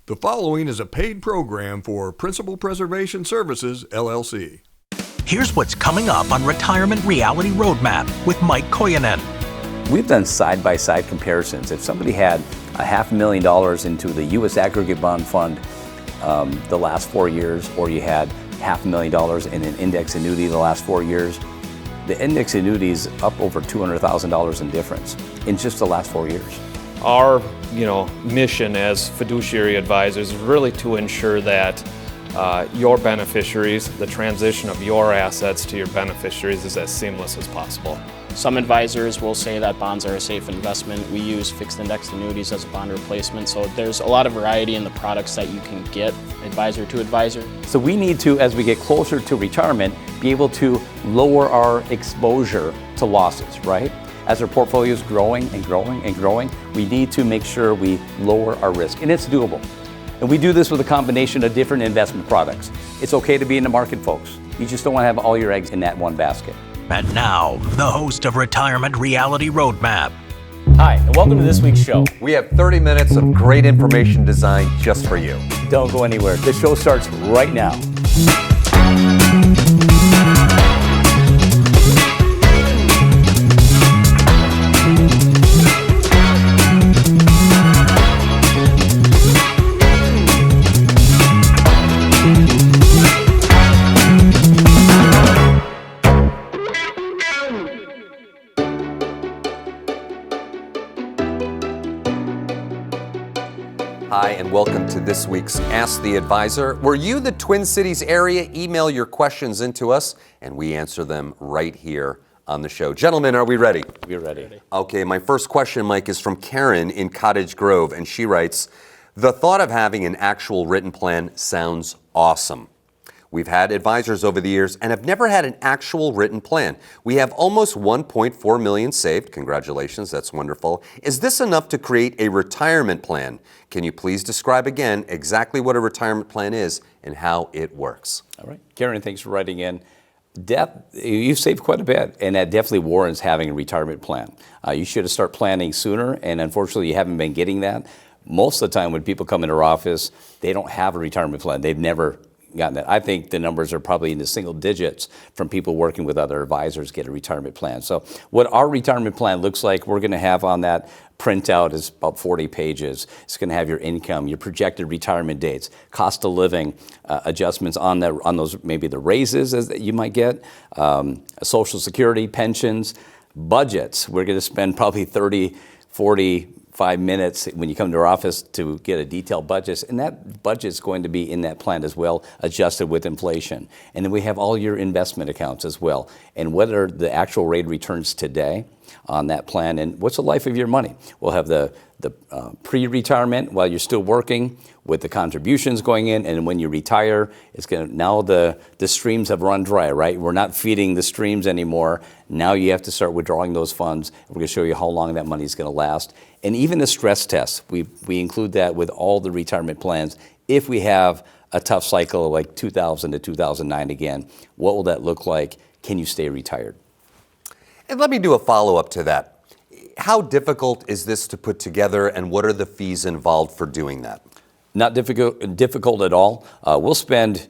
The following is a paid program for Principal Preservation Services, LLC. Here's what's coming up on Retirement Reality Roadmap with Mike Koyanen. We've done side-by-side comparisons. If somebody had $500,000 into the U.S. Aggregate Bond Fund the last 4 years, or you had $500,000 in an index annuity the last 4 years, the index annuity is up over $200,000 in difference in just the last 4 years. Our mission as fiduciary advisors is really to ensure that your beneficiaries, the transition of your assets to your beneficiaries is as seamless as possible. Some advisors will say that bonds are a safe investment. We use fixed index annuities as a bond replacement, so there's a lot of variety in the products that you can get advisor to advisor. So we need to, as we get closer to retirement, be able to lower our exposure to losses, right? As our portfolio is growing and growing and growing, we need to make sure we lower our risk, and it's doable. And we do this with a combination of different investment products. It's okay to be in the market, folks. You just don't want to have all your eggs in that one basket. And now, the host of Retirement Reality Roadmap. Hi, and welcome to this week's show. We have 30 minutes of great information designed just for you. Don't go anywhere. The show starts right now. Hi, and welcome to this week's Ask the Advisor. Were you the Twin Cities area? Email your questions into us, and we answer them right here on the show. Gentlemen, are we ready? We're ready. Okay, my first question, Mike, is from Karen in Cottage Grove, and she writes, the thought of having an actual written plan sounds awesome. We've had advisors over the years and have never had an actual written plan. We have almost 1.4 million saved. Congratulations, that's wonderful. Is this enough to create a retirement plan? Can you please describe again exactly what a retirement plan is and how it works? All right. Karen, thanks for writing in. You've saved quite a bit, and that definitely warrants having a retirement plan. You should have started planning sooner, and unfortunately you haven't been getting that. Most of the time when people come into our office, they don't have a retirement plan. They've never gotten that. I think the numbers are probably in the single digits from people working with other advisors get a retirement plan. So what our retirement plan looks like, we're going to have on that printout is about 40 pages. It's going to have your income, your projected retirement dates, cost of living adjustments on those, maybe the raises that you might get, Social Security, pensions, budgets. We're going to spend probably 30, 45 minutes when you come to our office to get a detailed budget, and that budget is going to be in that plan as well, adjusted with inflation. And then we have all your investment accounts as well, and what are the actual rate returns today on that plan, and what's the life of your money. We'll have the pre-retirement while you're still working with the contributions going in, and when you retire, it's going to, now the streams have run dry, right? We're not feeding the streams anymore. Now you have to start withdrawing those funds. We're going to show you how long that money is going to last. And even a stress test, we include that with all the retirement plans. If we have a tough cycle like 2000 to 2009 again, what will that look like? Can you stay retired? And let me do a follow-up to that. How difficult is this to put together, and what are the fees involved for doing that? Not difficult at all. We'll spend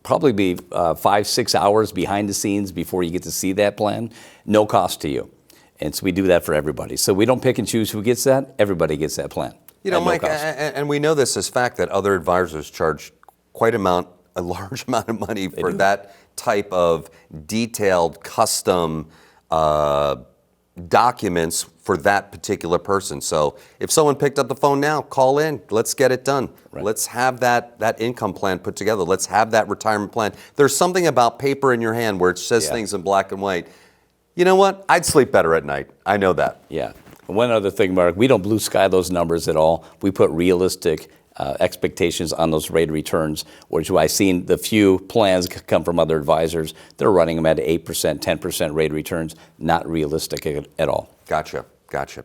probably be 5-6 hours behind the scenes before you get to see that plan. No cost to you. And so we do that for everybody. So we don't pick and choose who gets that. Everybody gets that plan. You know, Mike, and we know this as fact that other advisors charge a large amount of money for that type of detailed, custom documents for that particular person. So if someone picked up the phone now, call in. Let's get it done. Right. Let's have that income plan put together. Let's have that retirement plan. There's something about paper in your hand where it says things in black and white. You know what? I'd sleep better at night. I know that. Yeah. One other thing, Mark, we don't blue sky those numbers at all. We put realistic expectations on those rate of returns, which I've seen the few plans come from other advisors. They're running them at 8%, 10% rate of returns. Not realistic at all. Gotcha.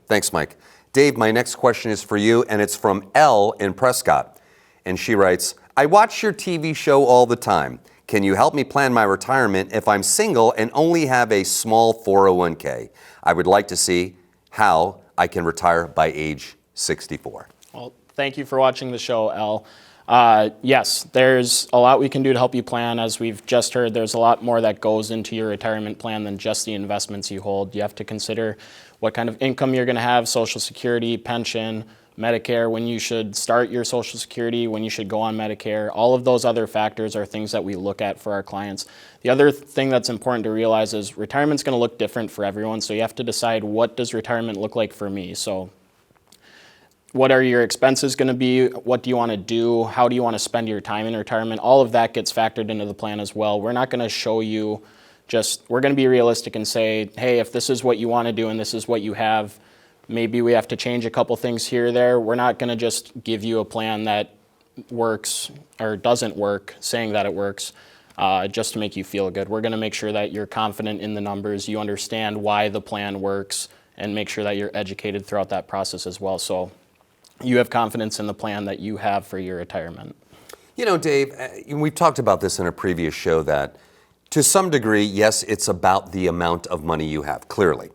Thanks, Mike. Dave, my next question is for you, and it's from Elle in Prescott. And she writes, I watch your TV show all the time. Can you help me plan my retirement if I'm single and only have a small 401k? I would like to see how I can retire by age 64. Well, Thank you for watching the show, Elle. Yes, there's a lot we can do to help you plan. As we've just heard, there's a lot more that goes into your retirement plan than just the investments you hold. You have to consider what kind of income you're going to have, Social Security, pension, Medicare, when you should start your Social Security, when you should go on Medicare. All of those other factors are things that we look at for our clients. The other thing that's important to realize is retirement's going to look different for everyone, so you have to decide, what does retirement look like for me? So what are your expenses going to be? What do you want to do? How do you want to spend your time in retirement? All of that gets factored into the plan as well. We're not going to show you we're going to be realistic and say, hey, if this is what you want to do and this is what you have, maybe we have to change a couple things here or there. We're not going to just give you a plan that works or doesn't work, saying that it works, just to make you feel good. We're going to make sure that you're confident in the numbers, you understand why the plan works, and make sure that you're educated throughout that process as well. So you have confidence in the plan that you have for your retirement. You know, Dave, we've talked about this in a previous show that to some degree, yes, it's about the amount of money you have, clearly.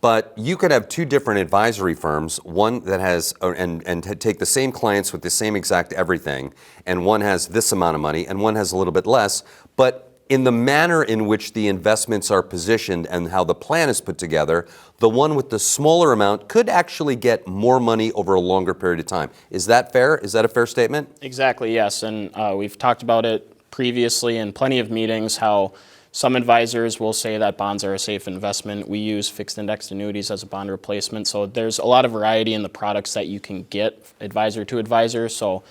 But you could have two different advisory firms, one that has, and take the same clients with the same exact everything, and one has this amount of money and one has a little bit less, but in the manner in which the investments are positioned and how the plan is put together, the one with the smaller amount could actually get more money over a longer period of time. Is that fair? Is that a fair statement? Exactly, yes. And we've talked about it previously in plenty of meetings, how some advisors will say that bonds are a safe investment. We use fixed indexed annuities as a bond replacement. So there's a lot of variety in the products that you can get advisor to advisor. So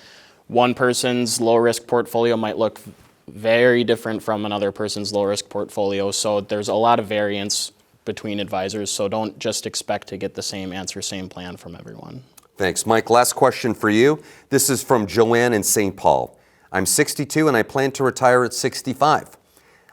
one person's low risk portfolio might look very different from another person's low risk portfolio. So there's a lot of variance between advisors. So don't just expect to get the same answer, same plan from everyone. Thanks. Mike, last question for you. This is from Joanne in St. Paul. I'm 62 and I plan to retire at 65.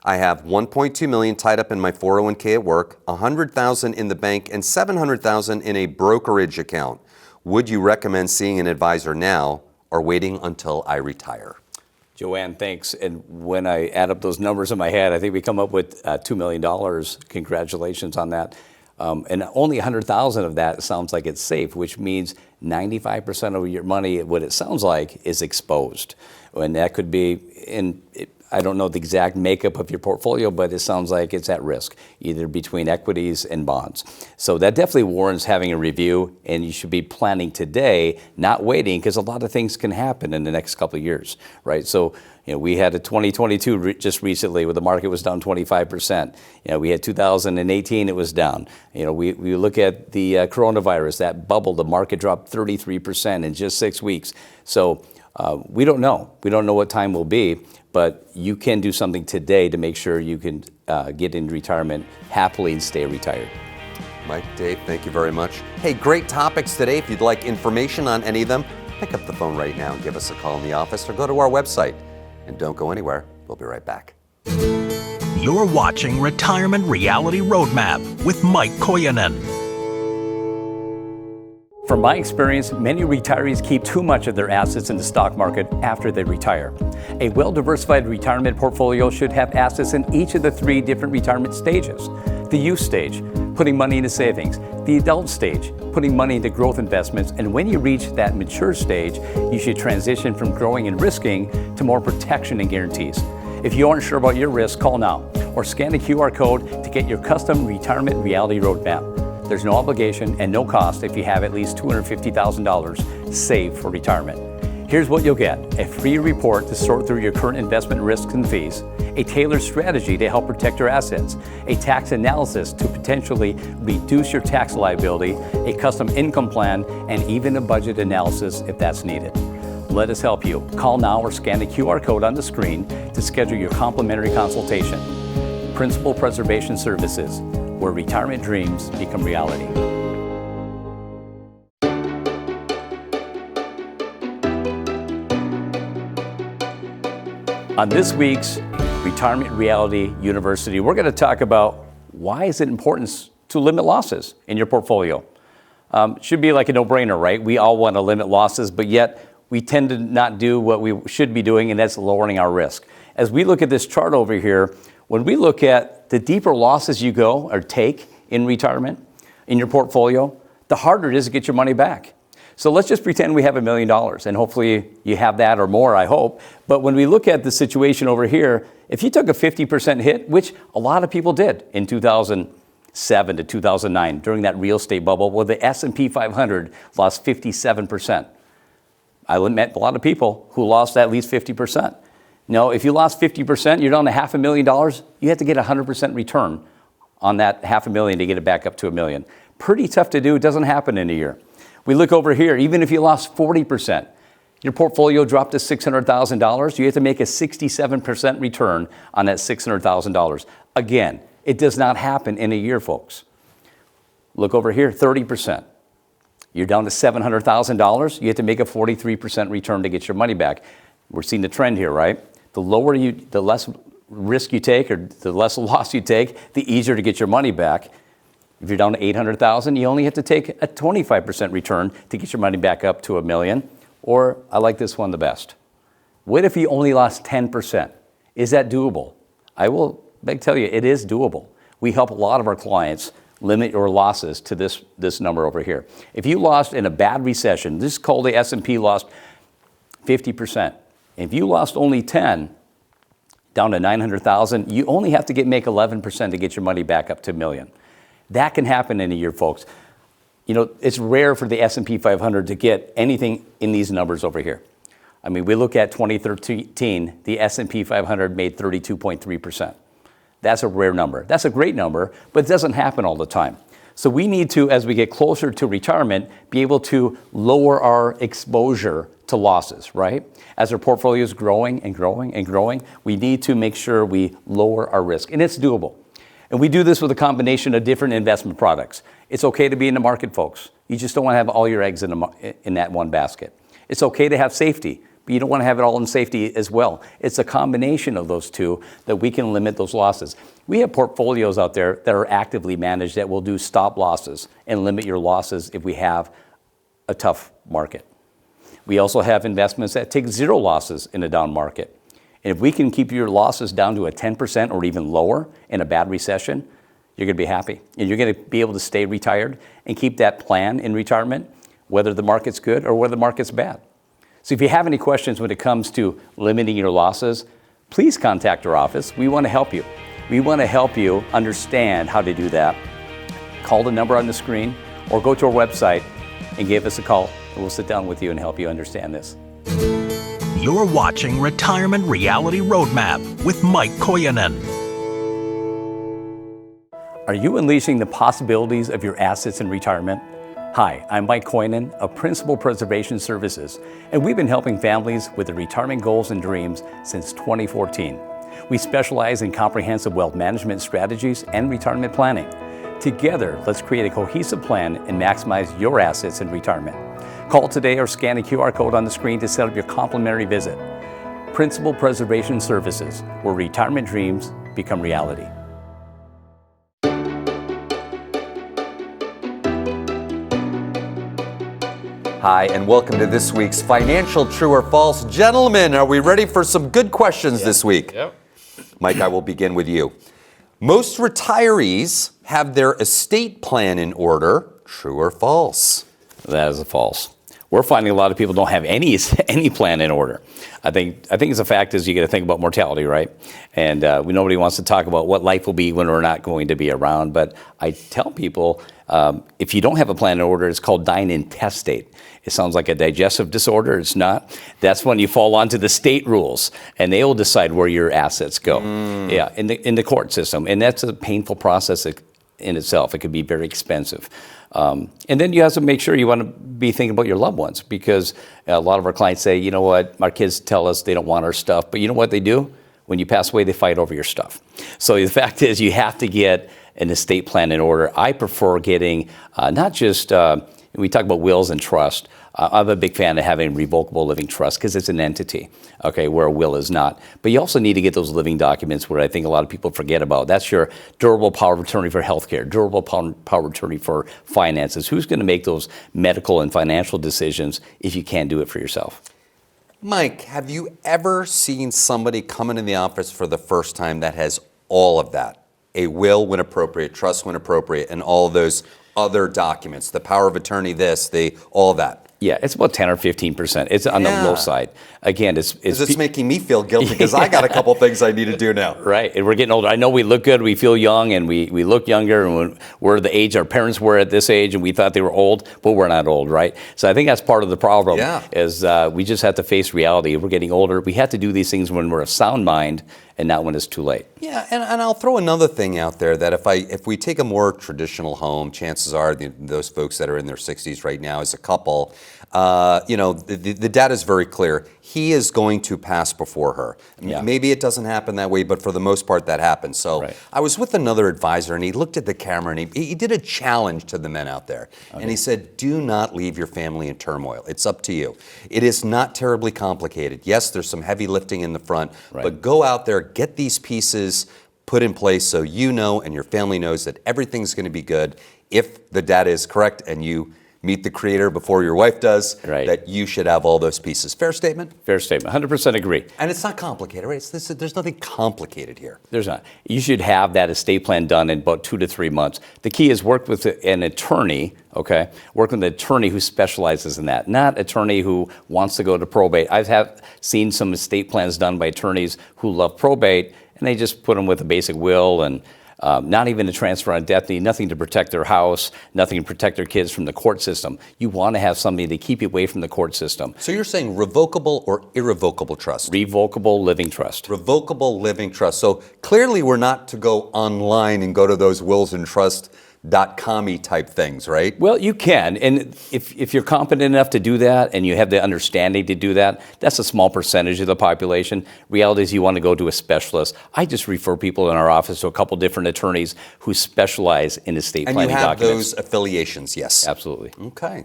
I have $1.2 million tied up in my 401k at work, $100,000 in the bank, and $700,000 in a brokerage account. Would you recommend seeing an advisor now or waiting until I retire? Joanne, thanks. And when I add up those numbers in my head, I think we come up with $2 million. Congratulations on that. And only $100,000 of that sounds like it's safe, which means 95% of your money, what it sounds like, is exposed. And that could be I don't know the exact makeup of your portfolio, but it sounds like it's at risk, either between equities and bonds. So that definitely warrants having a review, and you should be planning today, not waiting, because a lot of things can happen in the next couple of years, right? So, we had a 2022 just recently where the market was down 25%. We had 2018, it was down. We look at the coronavirus, that bubble, the market dropped 33% in just 6 weeks. So we don't know. We don't know what time will be, but you can do something today to make sure you can get into retirement happily and stay retired. Mike, Dave, thank you very much. Hey, great topics today. If you'd like information on any of them, pick up the phone right now and give us a call in the office or go to our website. And don't go anywhere. We'll be right back. You're watching Retirement Reality Roadmap with Mike Koyanen. From my experience, many retirees keep too much of their assets in the stock market after they retire. A well-diversified retirement portfolio should have assets in each of the 3 different retirement stages. The youth stage, putting money into savings. The adult stage, putting money into growth investments. And when you reach that mature stage, you should transition from growing and risking to more protection and guarantees. If you aren't sure about your risk, call now or scan the QR code to get your custom Retirement Reality Roadmap. There's no obligation and no cost if you have at least $250,000 saved for retirement. Here's what you'll get: a free report to sort through your current investment risks and fees, a tailored strategy to help protect your assets, a tax analysis to potentially reduce your tax liability, a custom income plan, and even a budget analysis if that's needed. Let us help you. Call now or scan the QR code on the screen to schedule your complimentary consultation. Principal Preservation Services, where retirement dreams become reality. On this week's Retirement Reality University, we're going to talk about why is it important to limit losses in your portfolio. Should be like a no-brainer, right? We all want to limit losses, but yet we tend to not do what we should be doing, and that's lowering our risk. As we look at this chart over here, when we look at the deeper losses you go or take in retirement, in your portfolio, the harder it is to get your money back. So let's just pretend we have $1 million, and hopefully you have that or more, I hope. But when we look at the situation over here, if you took a 50% hit, which a lot of people did in 2007 to 2009 during that real estate bubble, where the S&P 500 lost 57%. I met a lot of people who lost at least 50%. Now, if you lost 50%, you're down to $500,000, you have to get 100% return on that $500,000 to get it back up to $1 million. Pretty tough to do. It doesn't happen in a year. We look over here, even if you lost 40%, your portfolio dropped to $600,000, you have to make a 67% return on that $600,000. Again, it does not happen in a year, folks. Look over here, 30%. You're down to $700,000, you have to make a 43% return to get your money back. We're seeing the trend here, right? The less risk you take or the less loss you take, the easier to get your money back. If you're down to $800,000, you only have to take a 25% return to get your money back up to $1 million. Or I like this one the best. What if you only lost 10%? Is that doable? I will tell you, it is doable. We help a lot of our clients limit your losses to this number over here. If you lost in a bad recession, this is called the S&P lost 50%. If you lost only 10, down to 900,000, you only have to make 11% to get your money back up to $1 million. That can happen in a year, folks. You know, it's rare for the S&P 500 to get anything in these numbers over here. I mean, we look at 2013, the S&P 500 made 32.3%. That's a rare number. That's a great number, but it doesn't happen all the time. So we need to, as we get closer to retirement, be able to lower our exposure to losses, right? As our portfolio is growing and growing and growing, we need to make sure we lower our risk, and it's doable. And we do this with a combination of different investment products. It's okay to be in the market, folks. You just don't want to have all your eggs in that one basket. It's okay to have safety, but you don't want to have it all in safety as well. It's a combination of those two that we can limit those losses. We have portfolios out there that are actively managed that will do stop losses and limit your losses if we have a tough market. We also have investments that take zero losses in a down market. And if we can keep your losses down to a 10% or even lower in a bad recession, you're going to be happy. And you're going to be able to stay retired and keep that plan in retirement, whether the market's good or whether the market's bad. So if you have any questions when it comes to limiting your losses, please contact our office. We want to help you. We want to help you understand how to do that. Call the number on the screen or go to our website and give us a call, and we'll sit down with you and help you understand this. You're watching Retirement Reality Roadmap with Mike Koyanen. Are you unleashing the possibilities of your assets in retirement? Hi, I'm Mike Koyanen of Principal Preservation Services, and we've been helping families with their retirement goals and dreams since 2014. We specialize in comprehensive wealth management strategies and retirement planning. Together, let's create a cohesive plan and maximize your assets in retirement. Call today or scan the QR code on the screen to set up your complimentary visit. Principal Preservation Services, where retirement dreams become reality. Hi, and welcome to this week's Financial True or False. Gentlemen, are we ready for some good questions this week? Yep. Mike, I will begin with you. Most retirees have their estate plan in order. True or false? That is a false. We're finding a lot of people don't have any plan in order. I think it's a fact is you got to think about mortality, right? And nobody wants to talk about what life will be when we're not going to be around. But I tell people, if you don't have a plan in order, it's called dying intestate. It sounds like a digestive disorder. It's not. That's when you fall onto the state rules, and they will decide where your assets go. Yeah, in the court system, and that's a painful process in itself. It could be very expensive. And then you have to make sure you want to be thinking about your loved ones, because a lot of our clients say, you know what, our kids tell us they don't want our stuff, but you know what they do? When you pass away, they fight over your stuff. So the fact is you have to get an estate plan in order. I prefer getting not just, we talk about wills and trust. I'm a big fan of having revocable living trust because it's an entity, okay, where a will is not. But you also need to get those living documents where I think a lot of people forget about. That's your durable power of attorney for healthcare, durable power of attorney for finances. Who's going to make those medical and financial decisions if you can't do it for yourself? Mike, have you ever seen somebody come into the office for the first time that has all of that? A will when appropriate, trust when appropriate, and all of those other documents, the power of attorney, all of that. Yeah, it's about 10 or 15%. It's on the low side. Again, it's It's making me feel guilty because I got a couple things I need to do now. right, and we're getting older. I know we look good, we feel young, and we look younger, and we're the age our parents were at this age, and we thought they were old, but we're not old, right? So I think that's part of the problem. Yeah. Is we just have to face reality. We're getting older. We have to do these things when we're of sound mind, and not when it's too late. Yeah, and I'll throw another thing out there that if we take a more traditional home, chances are those folks that are in their 60s right now as a couple, the data is very clear. He is going to pass before her. Yeah. Maybe it doesn't happen that way, but for the most part that happens. So Right. I was with another advisor and he looked at the camera and he did a challenge to the men out there. And he said, do not leave your family in turmoil. It's up to you. It is not terribly complicated. Yes, there's some heavy lifting in the front, Right. but go out there, get these pieces put in place so you know and your family knows that everything's going to be good. If the data is correct and you meet the creator before your wife does, Right. that you should have all those pieces. Fair statement? Fair statement. 100% agree. And it's not complicated, right? There's nothing complicated here. There's not. You should have that estate plan done in about 2 to 3 months. The key is work with an attorney, okay? Work with an attorney who specializes in that, not attorney who wants to go to probate. I've seen some estate plans done by attorneys who love probate, and they just put them with a basic will and not even a transfer on death deed, nothing to protect their house, nothing to protect their kids from the court system. You want to have somebody to keep you away from the court system. So you're saying revocable or irrevocable trust? Revocable living trust. Revocable living trust. So clearly we're not to go online and go to those willsandtrust.com-y type things, right? Well, you can, and if you're competent enough to do that and you have the understanding to do that, that's a small percentage of the population. Reality is you want to go to a specialist. I just refer people in our office to a couple different attorneys who specialize in estate And you planning have documents. those affiliations, yes. Absolutely. Okay.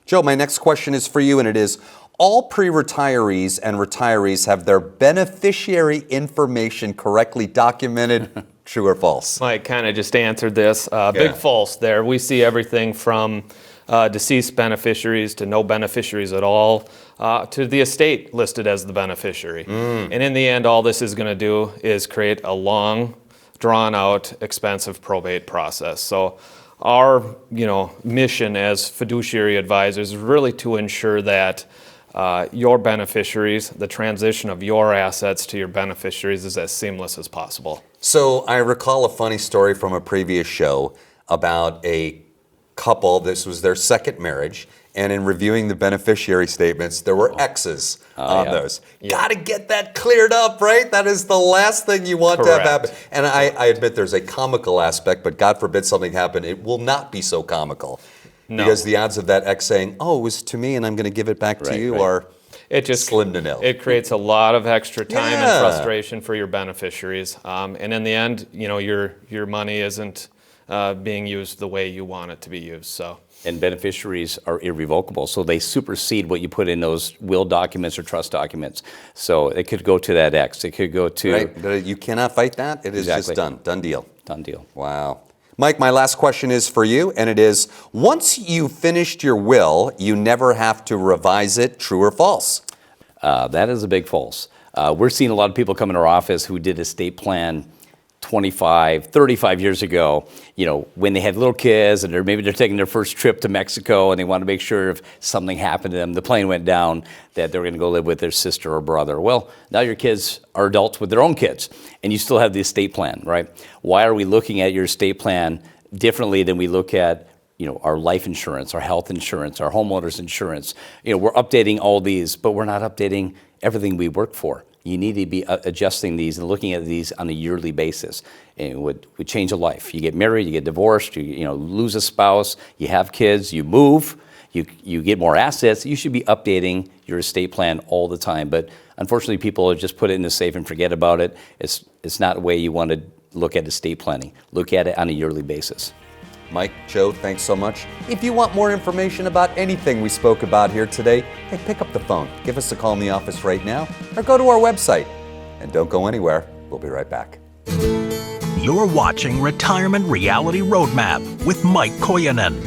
Joe, my next question is for you, and it is, all pre-retirees and retirees have their beneficiary information correctly documented, true or false? Mike kind of just answered this. Big false there. We see everything from deceased beneficiaries to no beneficiaries at all, to the estate listed as the beneficiary. And in the end, all this is going to do is create a long, drawn-out, expensive probate process. So our mission as fiduciary advisors is really to ensure that your beneficiaries, the transition of your assets to your beneficiaries is as seamless as possible. So I recall a funny story from a previous show about a couple. This was their second marriage, and in reviewing the beneficiary statements, there were X's on those. Got to get that cleared up, right? That is the last thing you want to have happen. And I admit there's a comical aspect, but God forbid something happen, it will not be so comical. No. Because the odds of that X saying, oh, it was to me and I'm going to give it back to you are slim to nil. It creates a lot of extra time Yeah. and frustration for your beneficiaries. And in the end, your money isn't being used the way you want it to be used. So. And beneficiaries are irrevocable, so they supersede what you put in those will documents or trust documents. So it could go to that X. It could go to... Right? You cannot fight that. It is just done. Done deal. Done deal. Wow. Mike, my last question is for you, and it is, once you've finished your will, you never have to revise it, true or false? That is a big false. We're seeing a lot of people come in our office who did estate plan 25, 35 years ago, when they had little kids and maybe they're taking their first trip to Mexico and they want to make sure if something happened to them, the plane went down, that they're going to go live with their sister or brother. Well, now your kids are adults with their own kids and you still have the estate plan, right? Why are we looking at your estate plan differently than we look at our life insurance, our health insurance, our homeowners insurance? We're updating all these, but we're not updating everything we work for. You need to be adjusting these and looking at these on a yearly basis. And it would change a life. You get married, you get divorced, you lose a spouse, you have kids, you move, you get more assets. You should be updating your estate plan all the time. But unfortunately, people just put it in the safe and forget about it. It's not the way you want to look at estate planning. Look at it on a yearly basis. Mike, Joe, thanks so much. If you want more information about anything we spoke about here today, hey, pick up the phone. Give us a call in the office right now or go to our website. And don't go anywhere. We'll be right back. You're watching Retirement Reality Roadmap with Mike Koyanen.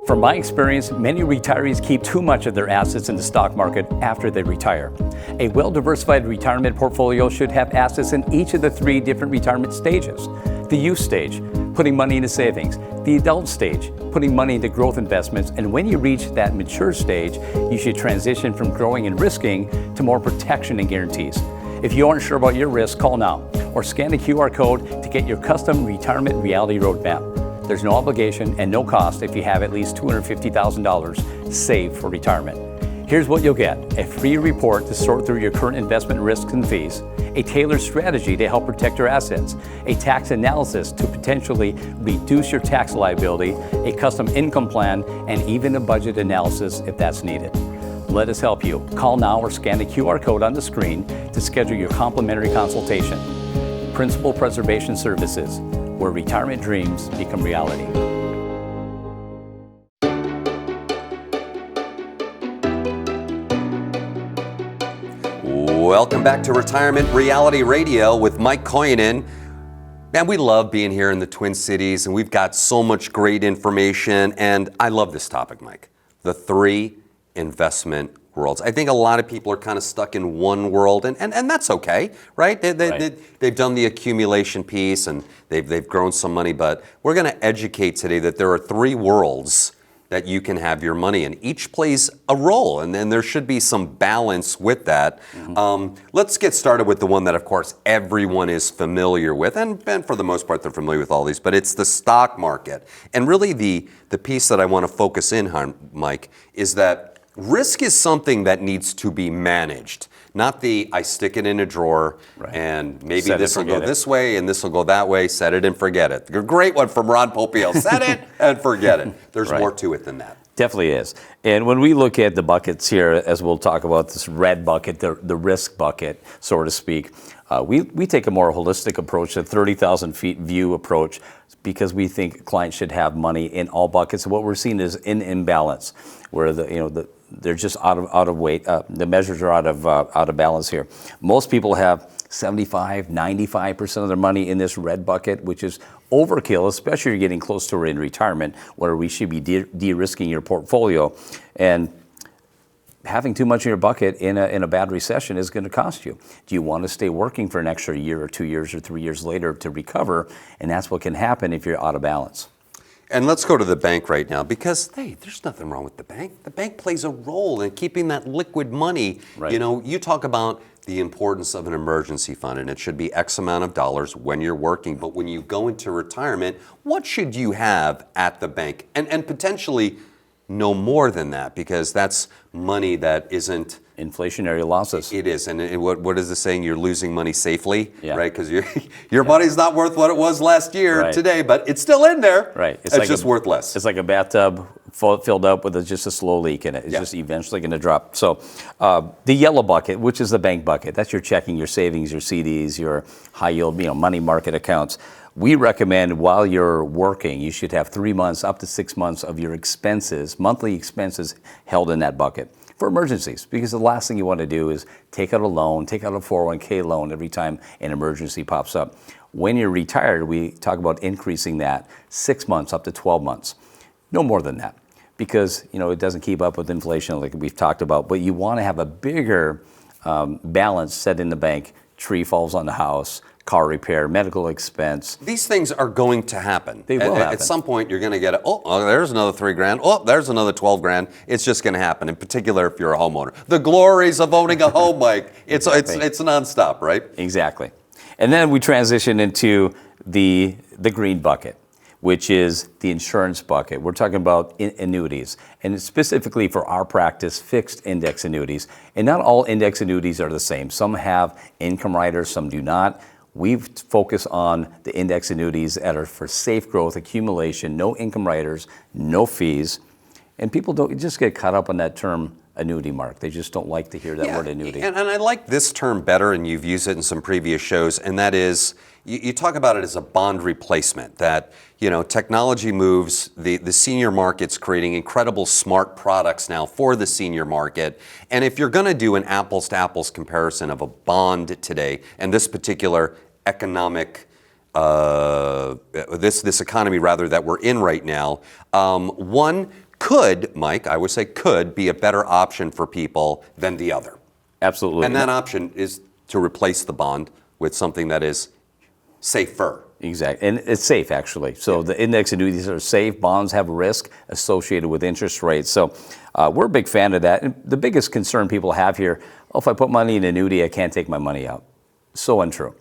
From my experience, many retirees keep too much of their assets in the stock market after they retire. A well-diversified retirement portfolio should have assets in each of the 3 different retirement stages. The youth stage, putting money into savings. the adult stage, putting money into growth investments. And when you reach that mature stage, you should transition from growing and risking to more protection and guarantees. If you aren't sure about your risk, call now or scan the QR code to get your custom retirement reality roadmap. There's no obligation and no cost if you have at least $250,000 saved for retirement. Here's what you'll get: a free report to sort through your current investment risks and fees, a tailored strategy to help protect your assets, a tax analysis to potentially reduce your tax liability, a custom income plan, and even a budget analysis if that's needed. Let us help you. Call now or scan the QR code on the screen to schedule your complimentary consultation. Principal Preservation Services, where retirement dreams become reality. Welcome back to Retirement Reality Radio with Mike Koyanen. Man, we love being here in the Twin Cities, and we've got so much great information. And I love this topic, Mike. The three investment worlds. I think a lot of people are kind of stuck in one world, and that's okay, right? They've done the accumulation piece, and they've grown some money, but we're going to educate today that there are three worlds that you can have your money in. Each plays a role, and then there should be some balance with that. Let's get started with the one that, of course, everyone is familiar with, and for the most part, they're familiar with all these, but it's the stock market. And really the piece that I want to focus in on, Mike, is that risk is something that needs to be managed, not I stick it in a drawer and maybe this will go this way and this will go that way, set it and forget it. A great one from Ron Popeil, set it and forget it. There's more to it than that. Definitely is. And when we look at the buckets here, as we'll talk about this red bucket, the risk bucket, so to speak, we take a more holistic approach, a 30,000 feet view approach, because we think clients should have money in all buckets. And what we're seeing is an imbalance, where they're just out of weight. The measures are out of balance here. Most people have 75, 95% of their money in this red bucket, which is overkill, especially if you're getting close to in retirement, where we should be de-risking your portfolio. And having too much in your bucket in a bad recession is going to cost you. Do you want to stay working for an extra year or 2 years or 3 years later to recover? And that's what can happen if you're out of balance. And let's go to the bank right now, because, hey, there's nothing wrong with the bank. The bank plays a role in keeping that liquid money. Right. You know, you talk about the importance of an emergency fund, and it should be X amount of dollars when you're working. But when you go into retirement, what should you have at the bank? And potentially no more than that, because that's money that isn't Inflationary losses. It is, and what is the saying? You're losing money safely, Yeah. right? Because your money's not worth what it was last year today, but it's still in there. Right. It's just worth less. It's like a bathtub filled up with just a slow leak in it. It's just eventually going to drop. So the yellow bucket, which is the bank bucket, that's your checking, your savings, your CDs, your high yield, money market accounts. We recommend while you're working, you should have 3 months, up to 6 months of your expenses, monthly expenses, held in that bucket for emergencies, because the last thing you want to do is take out a loan, take out a 401k loan every time an emergency pops up. When you're retired, we talk about increasing that 6 months up to 12 months. No more than that, because it doesn't keep up with inflation like we've talked about, but you want to have a bigger balance set in the bank. Tree falls on the house, car repair, medical expense. These things are going to happen. They will happen. At some point, you're going to get there's another $3,000. Oh, there's another $12,000. It's just going to happen. In particular, if you're a homeowner, the glories of owning a home, Mike. It's nonstop, right? Exactly. And then we transition into the green bucket, which is the insurance bucket. We're talking about annuities, and specifically for our practice, fixed index annuities. And not all index annuities are the same. Some have income riders, some do not. We focus on the index annuities that are for safe growth, accumulation, no income riders, no fees. And people don't just get caught up on that term annuity, Mark. They just don't like to hear that word annuity. And I like this term better, and you've used it in some previous shows, and that is, you talk about it as a bond replacement, that technology moves, the senior market's creating incredible smart products now for the senior market. And if you're going to do an apples to apples comparison of a bond today, and this particular economic, this economy rather that we're in right now, one could, Mike, I would say could be a better option for people than the other. Absolutely. And that option is to replace the bond with something that is safer. Exactly, and it's safe actually. So the index annuities are safe. Bonds have risk associated with interest rates. So we're a big fan of that. And the biggest concern people have here, oh, if I put money in an annuity, I can't take my money out. So untrue.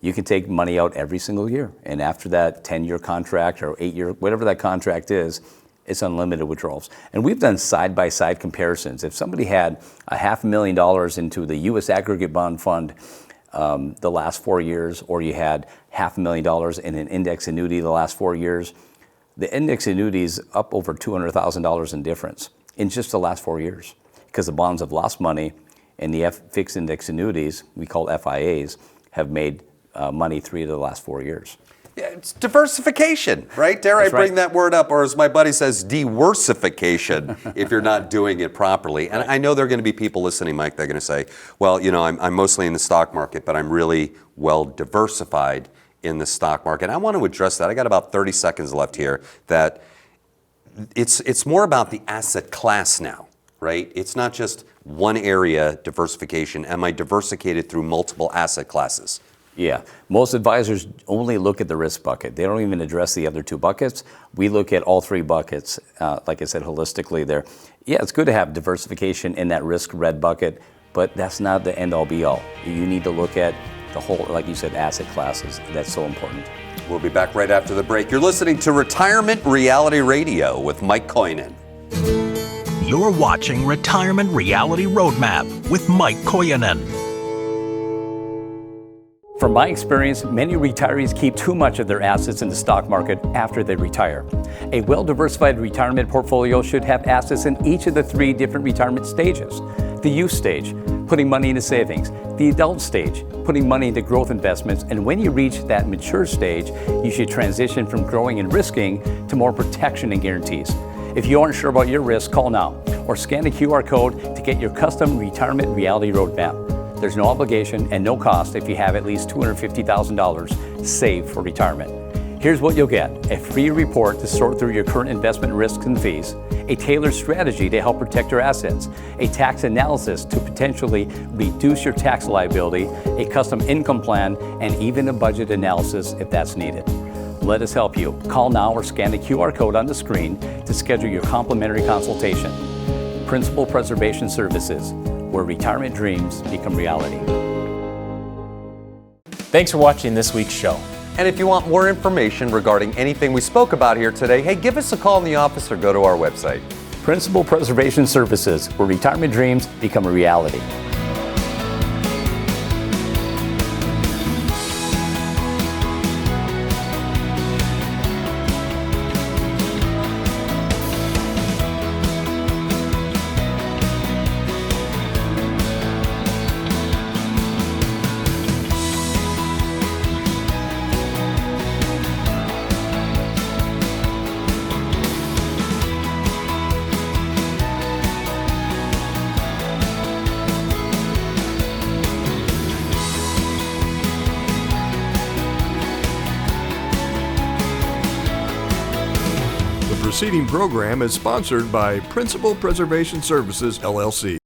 You can take money out every single year, and after that 10-year contract or 8-year, whatever that contract is, it's unlimited withdrawals. And we've done side-by-side comparisons. If somebody had $500,000 into the U.S. aggregate bond fund the last 4 years, or you had $500,000 in an index annuity the last 4 years, the index annuity is up over $200,000 in difference in just the last 4 years, because the bonds have lost money, and the fixed index annuities, we call FIAs, have made money 3 of the last 4 years. Yeah, it's diversification, right? Dare I bring that word up, or as my buddy says, diversification, if you're not doing it properly. And I know there are going to be people listening, Mike, they're going to say, well, you know, I'm mostly in the stock market, but I'm really well diversified in the stock market. I want to address that. I got about 30 seconds left here. That it's more about the asset class now, right? It's not just one area diversification. Am I diversified through multiple asset classes? Yeah, most advisors only look at the risk bucket. They don't even address the other 2 buckets. We look at all 3 buckets, like I said, holistically there. Yeah, it's good to have diversification in that risk red bucket, but that's not the end all be all. You need to look at the whole, like you said, asset classes. That's so important. We'll be back right after the break. You're listening to Retirement Reality Radio with Mike Koinen. You're watching Retirement Reality Roadmap with Mike Koinen. From my experience, many retirees keep too much of their assets in the stock market after they retire. A well-diversified retirement portfolio should have assets in each of the 3 different retirement stages. The youth stage, putting money into savings. The adult stage, putting money into growth investments. And when you reach that mature stage, you should transition from growing and risking to more protection and guarantees. If you aren't sure about your risk, call now or scan the QR code to get your custom retirement reality roadmap. There's no obligation and no cost if you have at least $250,000 saved for retirement. Here's what you'll get: a free report to sort through your current investment risks and fees, a tailored strategy to help protect your assets, a tax analysis to potentially reduce your tax liability, a custom income plan, and even a budget analysis if that's needed. Let us help you. Call now or scan the QR code on the screen to schedule your complimentary consultation. Principal Preservation Services, where retirement dreams become reality. Thanks for watching this week's show. And if you want more information regarding anything we spoke about here today, hey, give us a call in the office or go to our website. Principal Preservation Services, where retirement dreams become a reality. The preceding program is sponsored by Principal Preservation Services, LLC.